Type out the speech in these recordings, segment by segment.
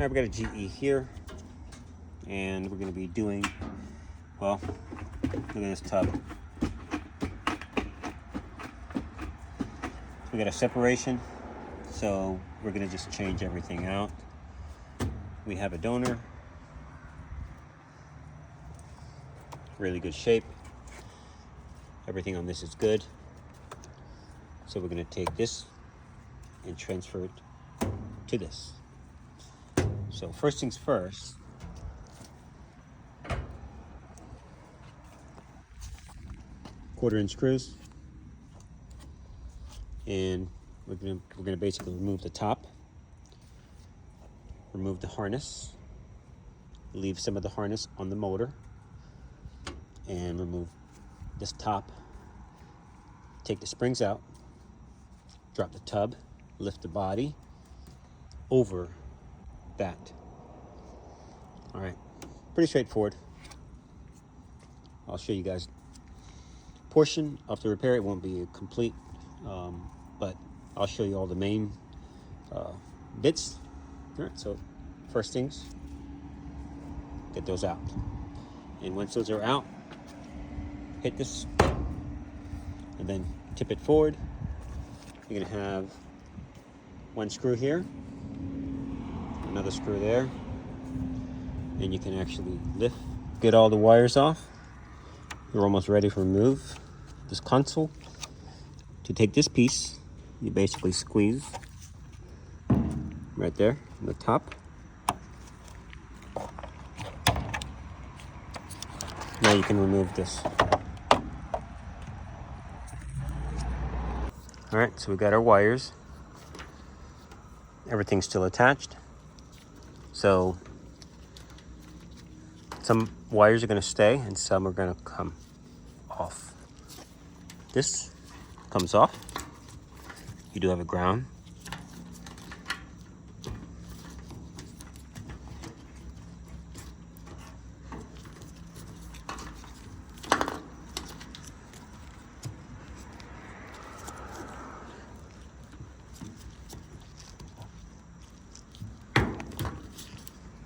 All right, we got a GE here, and we're going to be doing, well, look at this tub. We got a separation, so we're going to just change everything out. We have a donor, really good shape. Everything on this is good. So we're going to take this and transfer it to this. So first things first, quarter-inch screws, and we're gonna basically remove the top, remove the harness, leave some of the harness on the motor, and remove this top. Take the springs out, drop the tub, lift the body over that. All right, pretty straightforward. I'll show you guys a portion of the repair. It won't be complete, but I'll show you all the main bits. All right, so first things, get those out. And once those are out, hit this and then tip it forward. You're gonna have one screw here, another screw there, and you can actually lift, get all the wires off. You're almost ready to remove this console. To take this piece, you basically squeeze right there on the top. Now you can remove this. All right, so we got our wires. Everything's still attached. So some wires are going to stay and some are going to come off. This comes off. You do have a ground.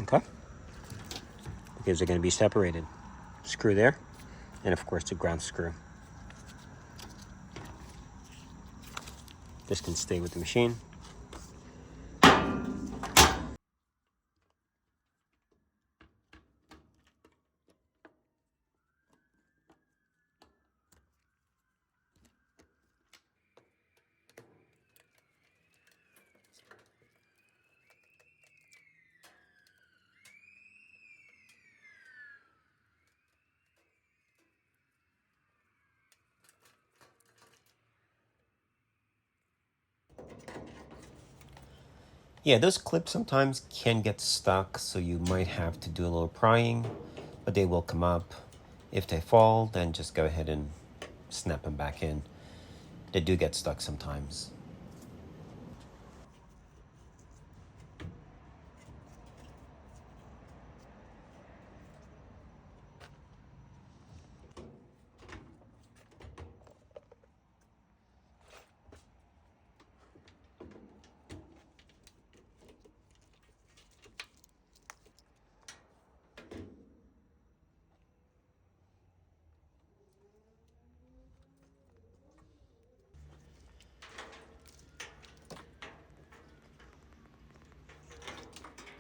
Okay, because they're going to be separated. Screw there, and of course the ground screw. This can stay with the machine. Yeah, those clips sometimes can get stuck, so you might have to do a little prying, but they will come up. If they fall, then just go ahead and snap them back in. They do get stuck sometimes.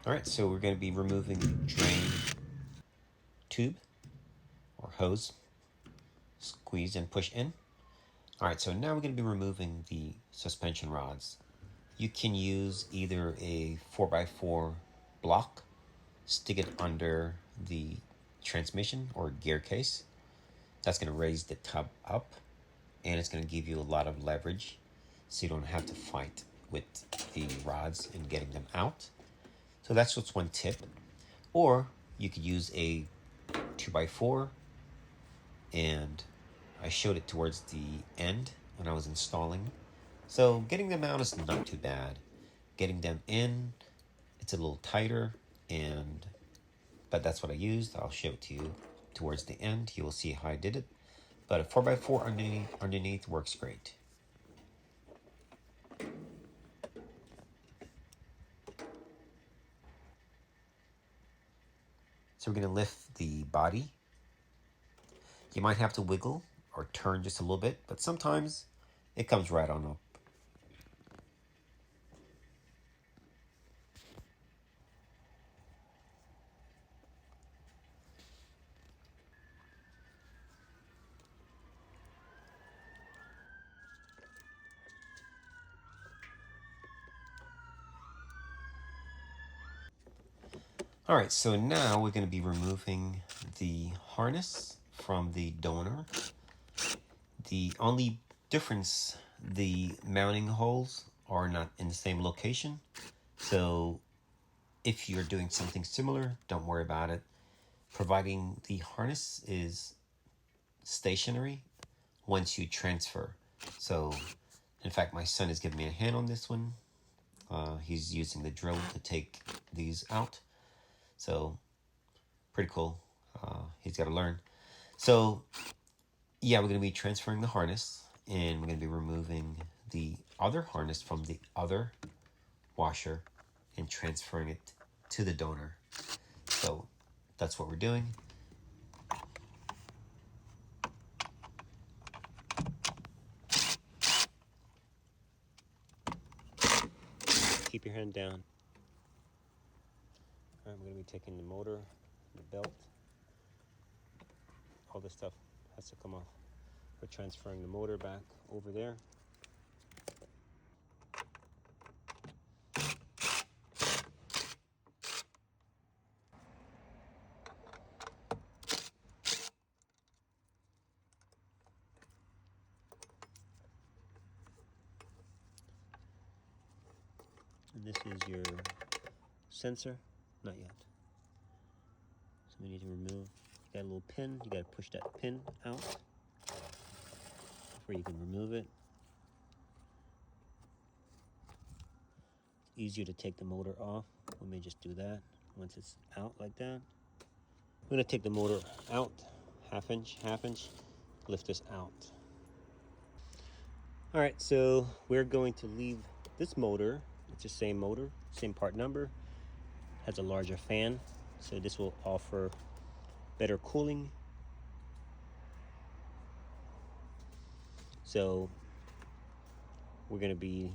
All right, so we're going to be removing the drain tube or hose. Squeeze and push in. All right, so now we're going to be removing the suspension rods. You can use either a 4x4 block, stick it under the transmission or gear case. That's going to raise the tub up, and it's going to give you a lot of leverage so you don't have to fight with the rods and getting them out. So that's just one tip. Or you could use a 2x4, and I showed it towards the end when I was installing. So getting them out is not too bad. Getting them in, it's a little tighter, but that's what I used. I'll show it to you towards the end. You will see how I did it. But a 4x4 underneath works great. So we're going to lift the body. You might have to wiggle or turn just a little bit, but sometimes it comes right on up. All right, so now we're going to be removing the harness from the donor. The only difference, the mounting holes are not in the same location. So if you're doing something similar, don't worry about it. Providing the harness is stationary once you transfer. So in fact, my son is giving me a hand on this one. He's using the drill to take these out. So pretty cool. He's got to learn. So yeah, we're going to be transferring the harness, and we're going to be removing the other harness from the other washer and transferring it to the donor. So that's what we're doing. Keep your hand down. All right, we're going to be taking the motor, the belt. All this stuff has to come off. We're transferring the motor back over there. And this is your sensor. Not yet. So we need to remove. You got a little pin. You got to push that pin out before you can remove it. It's easier to take the motor off. We may just do that once it's out like that. I'm going to take the motor out, half inch, lift this out. All right, so we're going to leave this motor. It's the same motor, same part number, has a larger fan, so this will offer better cooling. So we're going to be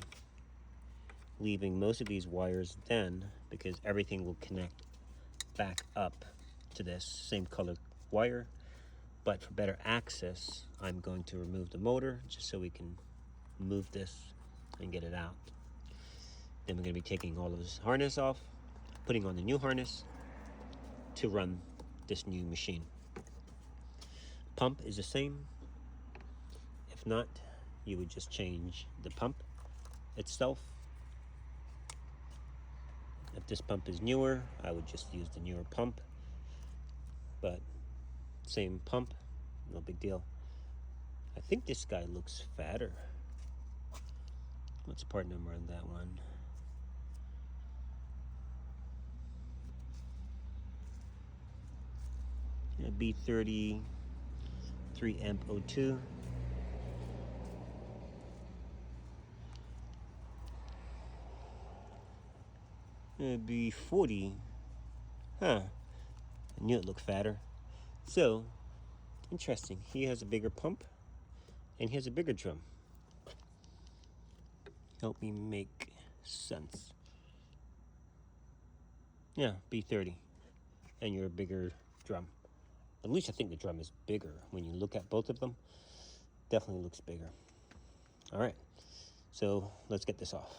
leaving most of these wires then, because everything will connect back up to this same color wire. But for better access, I'm going to remove the motor just so we can move this and get it out. Then we're going to be taking all of this harness off, putting on the new harness to run this new machine. Pump is the same. If not, you would just change the pump itself. If this pump is newer, I would just use the newer pump. But same pump, no big deal. I think this guy looks fatter. What's the part number on that one? Yeah, B30 3 amp 02. B40. Huh. I knew it looked fatter. So, interesting. He has a bigger pump and he has a bigger drum. Help me make sense. Yeah, B30. And you're a bigger drum. At least I think the drum is bigger. When you look at both of them, definitely looks bigger. All right, so let's get this off.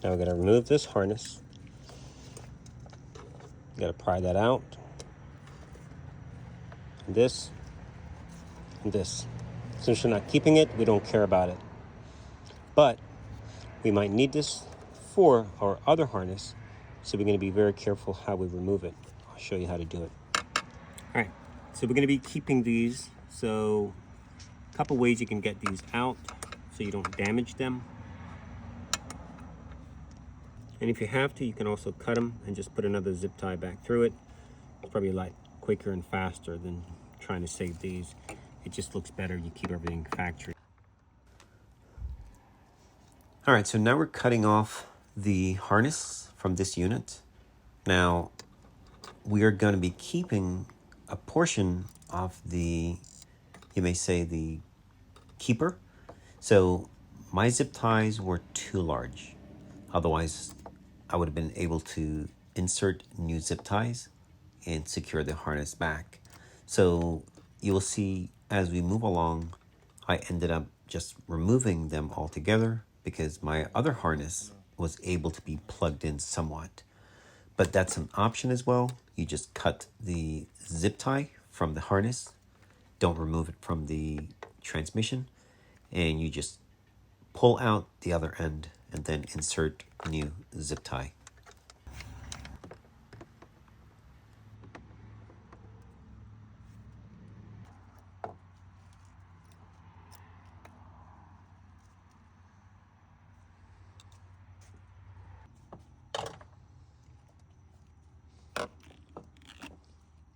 Now we're going to remove this harness. You got to pry that out. And this. And this. Since we're not keeping it, we don't care about it. But we might need this for our other harness, so we're going to be very careful how we remove it. I'll show you how to do it. All right, so we're going to be keeping these. So a couple ways you can get these out so you don't damage them. And if you have to, you can also cut them and just put another zip tie back through it. It's probably a lot quicker and faster than trying to save these. It just looks better. You keep everything factory. All right, so now we're cutting off the harness from this unit. Now, we are going to be keeping a portion of the, you may say, the keeper. So my zip ties were too large. Otherwise, I would have been able to insert new zip ties and secure the harness back. So you will see as we move along, I ended up just removing them altogether because my other harness was able to be plugged in somewhat. But that's an option as well. You just cut the zip tie from the harness, don't remove it from the transmission, and you just pull out the other end and then insert new zip tie.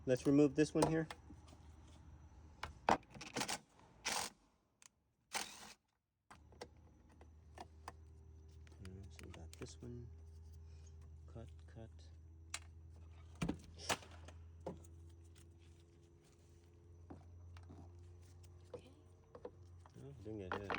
Let's remove this one here. So we got this one. Cut. Oh, didn't get hit.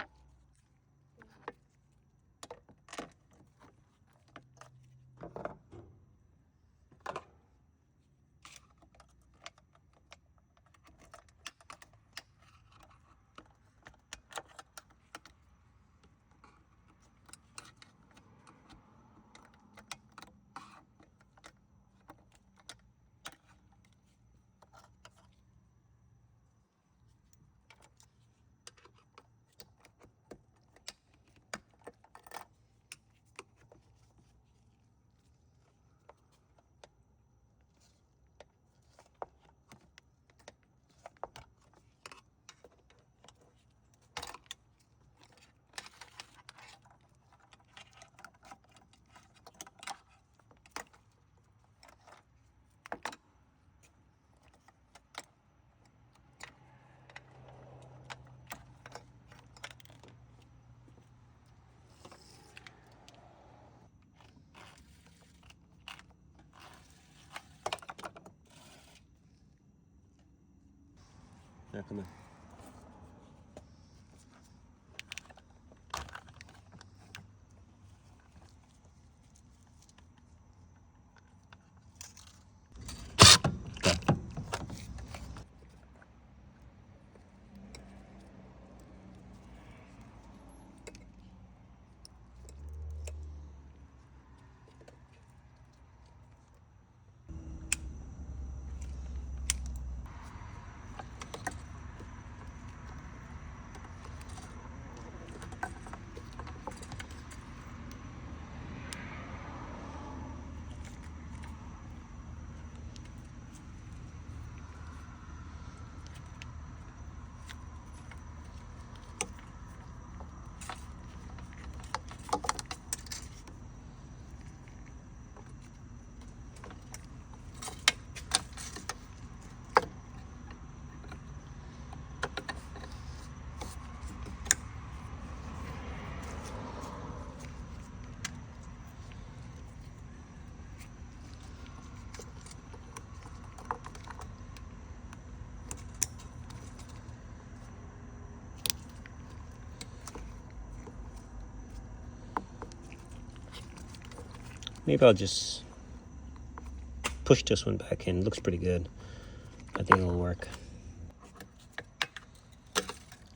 Now come on. Maybe I'll just push this one back in. It looks pretty good. I think it'll work.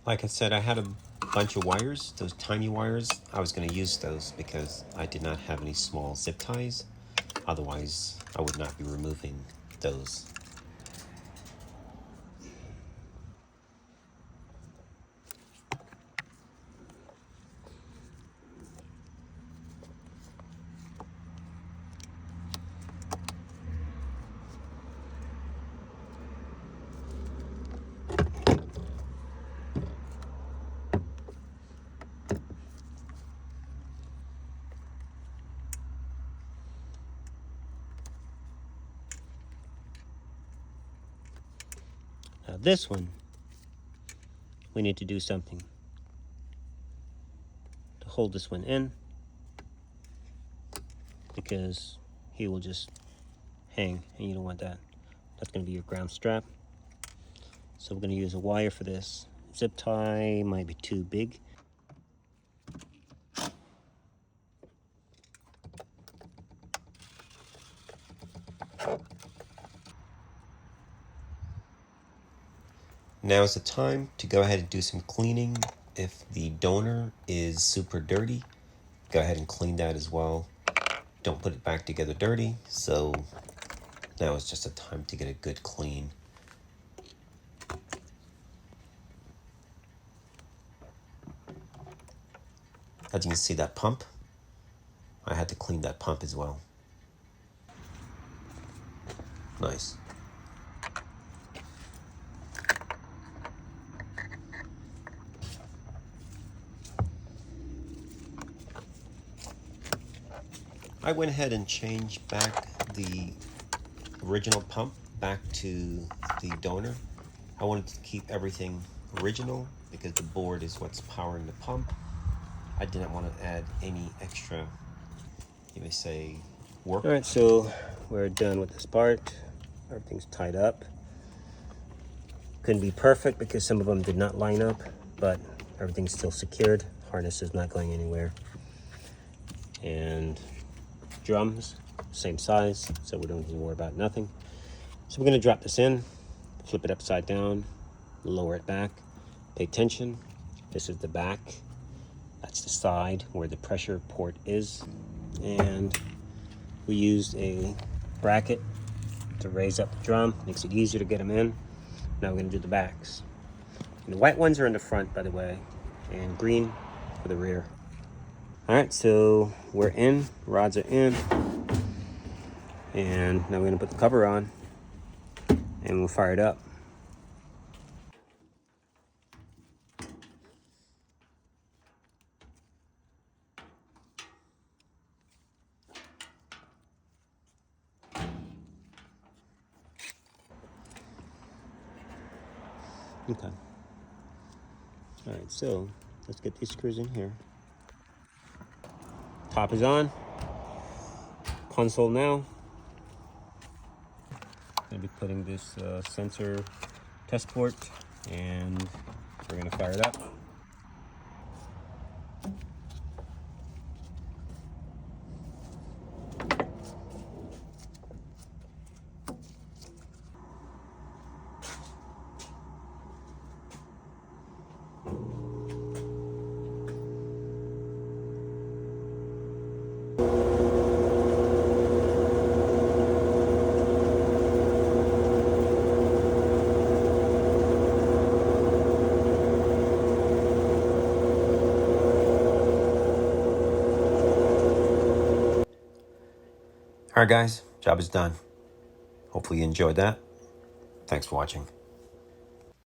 Like I said, I had a bunch of wires, those tiny wires. I was going to use those because I did not have any small zip ties. Otherwise, I would not be removing those. this one, we need to do something to hold this one in, because he will just hang, and you don't want that. That's going to be your ground strap. So we're going to use a wire for this. Zip tie might be too big. Now is the time to go ahead and do some cleaning. If the donor is super dirty, go ahead and clean that as well. Don't put it back together dirty. So now is just a time to get a good clean. As you can see, that pump, I had to clean that pump as well. Nice. I went ahead and changed back the original pump back to the donor. I wanted to keep everything original because the board is what's powering the pump. I didn't want to add any extra, you may say, work. All right, so we're done with this part. Everything's tied up. Couldn't be perfect because some of them did not line up, but everything's still secured. Harness is not going anywhere. And drums, same size, so we don't need to worry about nothing. So we're going to drop this in, flip it upside down, lower it back. Pay attention. This is the back. That's the side where the pressure port is. And we used a bracket to raise up the drum. Makes it easier to get them in. Now we're going to do the backs. And the white ones are in the front, by the way, and green for the rear. All right, so we're in, rods are in, and now we're gonna put the cover on, and we'll fire it up. Okay. All right, so let's get these screws in here. Top is on. Console now. Gonna be putting this sensor test port, and we're gonna fire it up. All right, guys, job is done. Hopefully you enjoyed that. Thanks for watching.